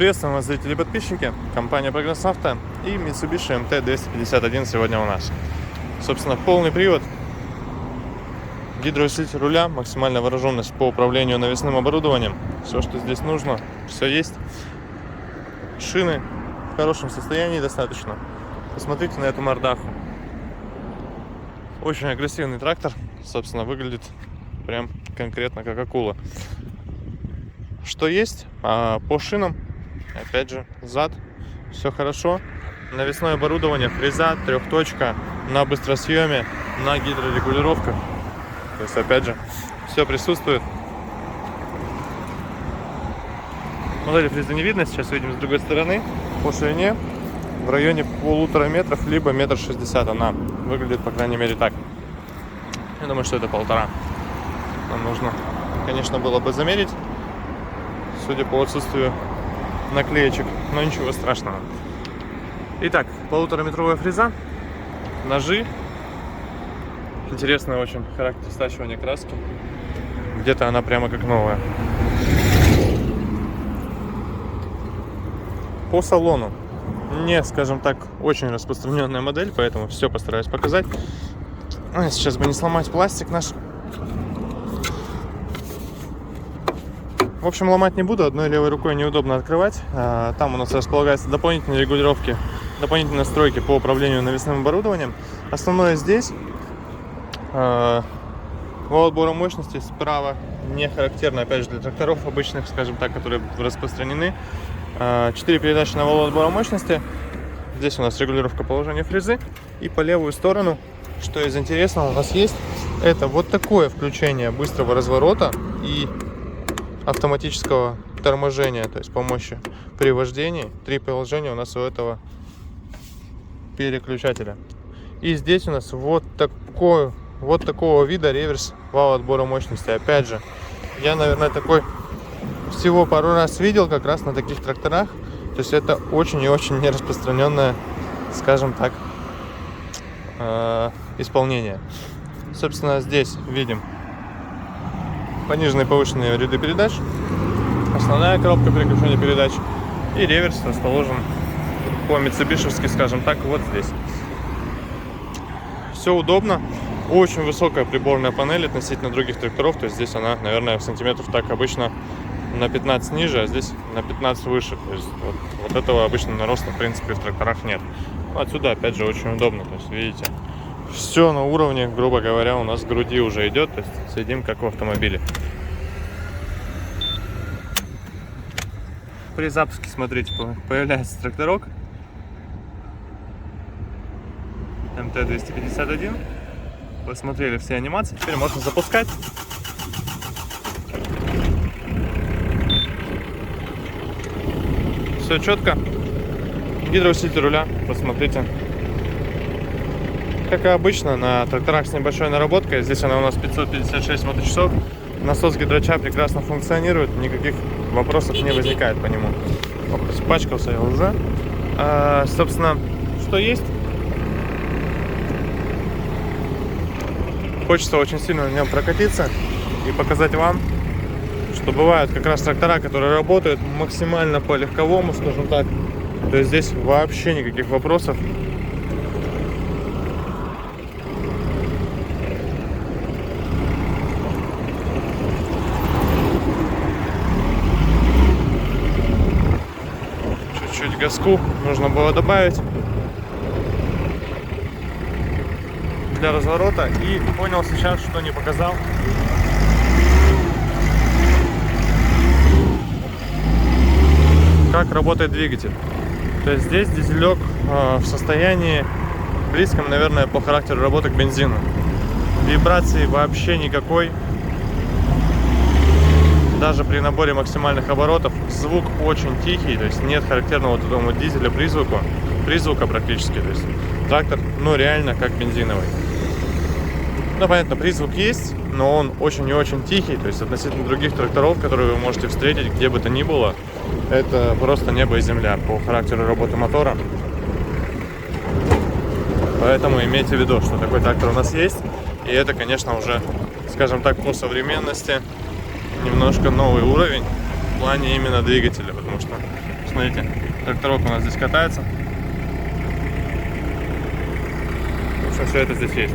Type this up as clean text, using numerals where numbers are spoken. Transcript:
Приветствуем вас, зрители и подписчики. Компания Прогресс Авто и Mitsubishi MT-251 сегодня у нас. Собственно, полный привод, гидроусилитель руля, максимальная выраженность по управлению навесным оборудованием. Все, что здесь нужно, все есть. Шины в хорошем состоянии достаточно. Посмотрите на эту мордаху. Очень агрессивный трактор. Собственно, выглядит прям конкретно как акула. Что есть по шинам? Опять же, зад, все хорошо. Навесное оборудование, фреза, трехточка, на быстросъеме, на гидрорегулировках. То есть, опять же, все присутствует. Модели фрезы не видно, сейчас видим с другой стороны. По ширине в районе 1,5 метров, либо 1,60 м. Она выглядит, по крайней мере, так. Я думаю, что это 1,5. Нам нужно, конечно, было бы замерить, судя по отсутствию наклеечек, но ничего страшного. Итак, 1,5-метровая фреза, ножи. Интересный очень характер стачивания краски. Где-то она прямо как новая. По салону не, скажем так, очень распространенная модель, поэтому все постараюсь показать. Сейчас бы не сломать пластик наш. В общем, ломать не буду, одной левой рукой неудобно открывать. Там у нас располагаются дополнительные регулировки, дополнительные настройки по управлению навесным оборудованием. Основное здесь вал отбора мощности справа не характерно, опять же, для тракторов обычных, скажем так, которые распространены. 4 передачи на вал отбора мощности. Здесь у нас регулировка положения фрезы. И по левую сторону, что из интересного у нас есть, это вот такое включение быстрого разворота и автоматического торможения, то есть помощи при вождении. 3 положения у нас у этого переключателя. И здесь у нас вот такого вида реверс вал отбора мощности. Опять же, я, наверное, такой всего пару раз видел как раз на таких тракторах. То есть это очень и очень нераспространенное, скажем так, исполнение. Собственно, здесь видим пониженные и повышенные ряды передач, основная коробка переключения передач и реверс расположен по-митсубишевски, скажем так, вот здесь. Все удобно. Очень высокая приборная панель относительно других тракторов, то есть здесь она, наверное, сантиметров так обычно на 15 ниже, а здесь на 15 выше. То есть вот этого обычно нароста, в принципе, в тракторах нет. Отсюда, опять же, очень удобно. То есть, видите, все на уровне, грубо говоря, у нас с груди уже идет. То есть сидим как в автомобиле. При запуске, смотрите, появляется тракторок МТ-251. Посмотрели все анимации. Теперь можно запускать. Все четко. Гидроусилитель руля, посмотрите. Как и обычно на тракторах с небольшой наработкой. Здесь она у нас 556 моточасов. Насос гидрача прекрасно функционирует. Никаких вопросов не возникает по нему. Испачкался я уже. Собственно, что есть? Хочется очень сильно на нем прокатиться и показать вам, что бывают как раз трактора, которые работают максимально по легковому, скажем так. То есть здесь вообще никаких вопросов. Чуть-чуть газку нужно было добавить для разворота. И понял сейчас, что не показал. Как работает двигатель. То есть здесь дизелек в состоянии близком, наверное, по характеру работы к бензину. Вибрации вообще никакой. Даже при наборе максимальных оборотов звук очень тихий, то есть нет характерного вот этому дизеля призвука практически. То есть трактор, ну, реально как бензиновый. Ну, понятно, призвук есть, но он очень и очень тихий, то есть относительно других тракторов, которые вы можете встретить где бы то ни было, это просто небо и земля по характеру работы мотора. Поэтому имейте в виду, что такой трактор у нас есть, и это, конечно, уже, скажем так, по современности немножко новый уровень в плане именно двигателя, потому что смотрите, тракторок у нас здесь катается. В общем, все это здесь есть.